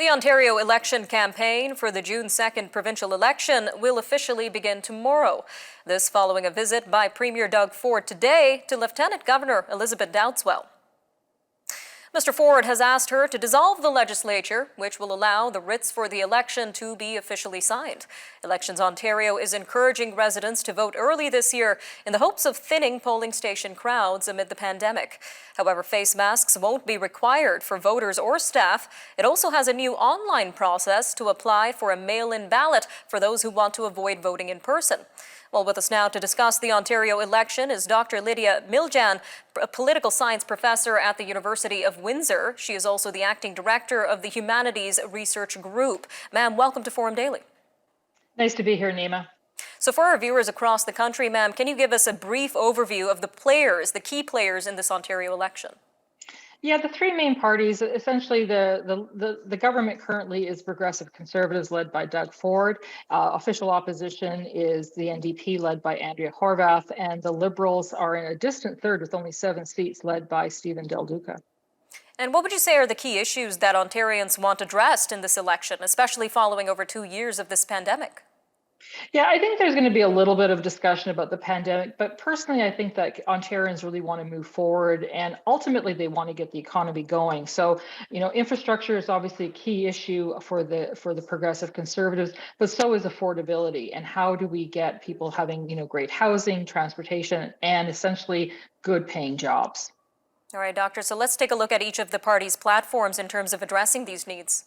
The Ontario election campaign for the June 2nd provincial election will officially begin tomorrow. This following a visit by Premier Doug Ford today to Lieutenant Governor Elizabeth Dowdeswell. Mr. Ford has asked her to dissolve the legislature, which will allow the writs for the election to be officially signed. Elections Ontario is encouraging residents to vote early this year in the hopes of thinning polling station crowds amid the pandemic. However, face masks won't be required for voters or staff. It also has a new online process to apply for a mail-in ballot for those who want to avoid voting in person. Well, with us now to discuss the Ontario election is Dr. Lydia Miljan, a political science professor at the University of Windsor. She is also the acting director of the Humanities Research Group. Ma'am, welcome to Forum Daily. Nice to be here, Nima. So for our viewers across the country, ma'am, can you give us a brief overview of the players, the key players in this Ontario election? Yeah, the three main parties, essentially the government currently is Progressive Conservatives led by Doug Ford. Official opposition is the NDP led by Andrea Horwath, and the Liberals are in a distant third with only 7 seats led by Stephen Del Duca. And what would you say are the key issues that Ontarians want addressed in this election, especially following over 2 years of this pandemic? Yeah, I think there's going to be a little bit of discussion about the pandemic, but personally, I think that Ontarians really want to move forward, and ultimately they want to get the economy going. So, infrastructure is obviously a key issue for the Progressive Conservatives, but so is affordability. And how do we get people having, great housing, transportation, and essentially good paying jobs? All right, Doctor. So let's take a look at each of the parties' platforms in terms of addressing these needs.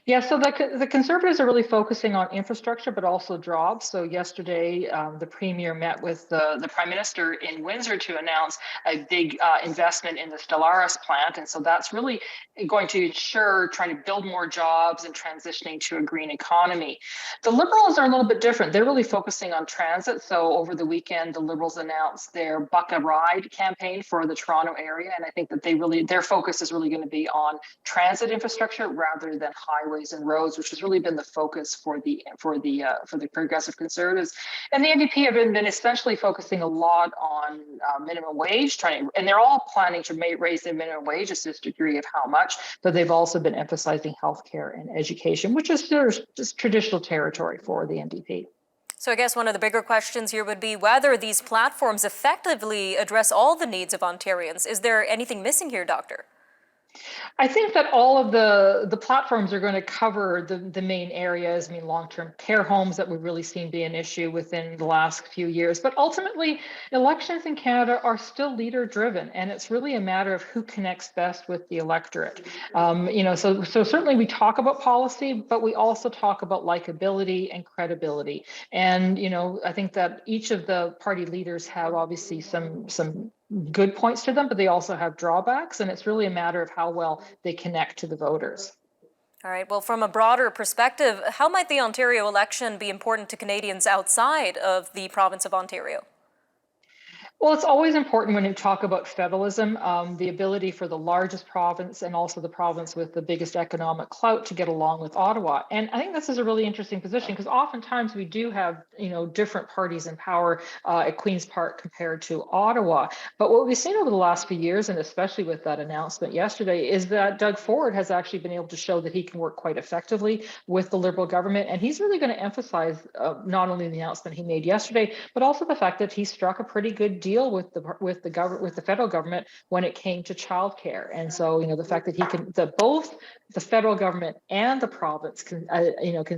Yeah, so the Conservatives are really focusing on infrastructure, but also jobs. So yesterday, the Premier met with the Prime Minister in Windsor to announce a big investment in the Stellaris plant. And so that's really going to ensure trying to build more jobs and transitioning to a green economy. The Liberals are a little bit different. They're really focusing on transit. So over the weekend, the Liberals announced their Buck a Ride campaign for the Toronto area. And I think that their focus is really going to be on transit infrastructure rather than highways and roads, which has really been the focus for the Progressive Conservatives. And the NDP have been essentially focusing a lot on minimum wage, and they're all planning to raise the minimum wage, just this degree of how much, but they've also been emphasizing healthcare and education, which is just traditional territory for the NDP. So I guess one of the bigger questions here would be whether these platforms effectively address all the needs of Ontarians. Is there anything missing here, Doctor? I think that all of the platforms are going to cover the main areas. I mean, long-term care homes that we've really seen be an issue within the last few years. But ultimately, elections in Canada are still leader-driven, and it's really a matter of who connects best with the electorate. So certainly we talk about policy, but we also talk about likability and credibility. And I think that each of the party leaders have obviously some good points to them, but they also have drawbacks, and it's really a matter of how well they connect to the voters. All right. Well, from a broader perspective, how might the Ontario election be important to Canadians outside of the province of Ontario? Well, it's always important when you talk about federalism, the ability for the largest province and also the province with the biggest economic clout to get along with Ottawa. And I think this is a really interesting position because oftentimes we do have, different parties in power at Queen's Park compared to Ottawa. But what we've seen over the last few years, and especially with that announcement yesterday, is that Doug Ford has actually been able to show that he can work quite effectively with the Liberal government. And he's really going to emphasize not only the announcement he made yesterday, but also the fact that he struck a pretty good deal with the federal government when it came to childcare. And so the fact that both the federal government and the province can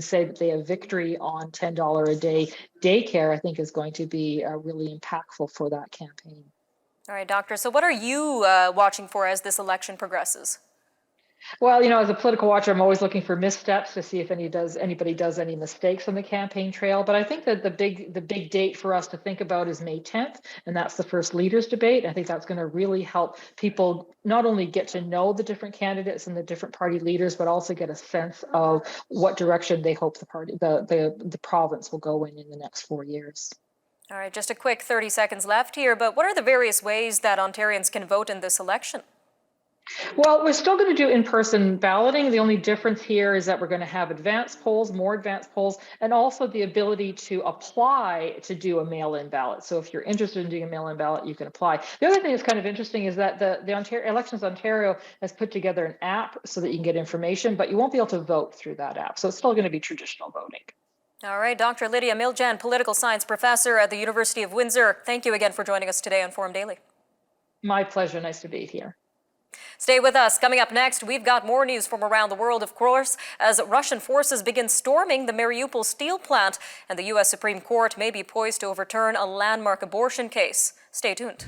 say that they have victory on $10 a day daycare, I think is going to be really impactful for that campaign. All right, Doctor. So what are you watching for as this election progresses? Well, as a political watcher, I'm always looking for missteps to see if anybody does any mistakes on the campaign trail. But I think that the big date for us to think about is May 10th, and that's the first leaders debate. I think that's going to really help people not only get to know the different candidates and the different party leaders, but also get a sense of what direction they hope the province will go in the next 4 years. All right, just a quick 30 seconds left here, but what are the various ways that Ontarians can vote in this election? Well, we're still going to do in-person balloting. The only difference here is that we're going to have advanced polls, more advanced polls, and also the ability to apply to do a mail-in ballot. So if you're interested in doing a mail-in ballot, you can apply. The other thing that's kind of interesting is that the Ontario Elections Ontario has put together an app so that you can get information, but you won't be able to vote through that app. So it's still going to be traditional voting. All right, Dr. Lydia Miljan, political science professor at the University of Windsor. Thank you again for joining us today on Forum Daily. My pleasure. Nice to be here. Stay with us. Coming up next, we've got more news from around the world, of course, as Russian forces begin storming the Mariupol steel plant, and the U.S. Supreme Court may be poised to overturn a landmark abortion case. Stay tuned.